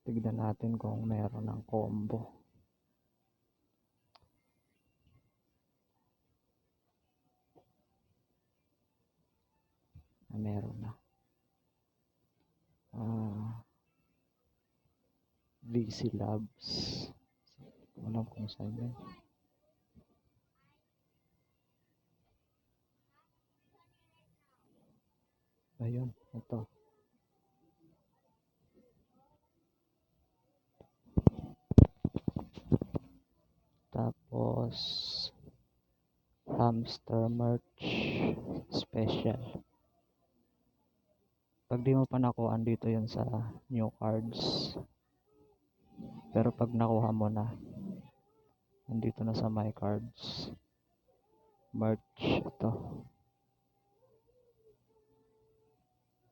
Tignan natin kung meron ng combo. Meron na. VC Labs. Alam kung saan yan. Ayun, ito. Tapos hamster merch special. Pag di mo pa nakuha, dito yun sa new cards. Pero pag nakuha mo na, nandito na sa my cards. Merch ito.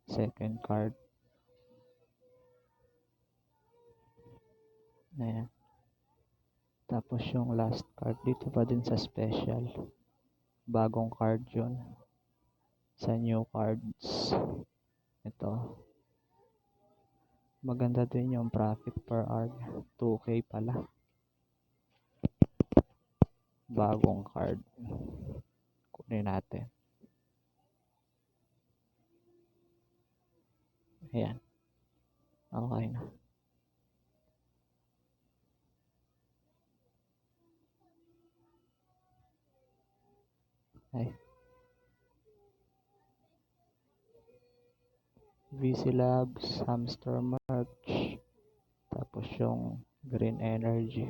Second card. Ayan. Tapos yung last card dito pa din sa special. Bagong card yun. Sa new cards. Ito. Maganda din yung profit per hour. 2K pala. Bagong card. Kunin natin. Ayan. Okay na. Ay. VC Labs, hamster merch. Tapos yung green energy.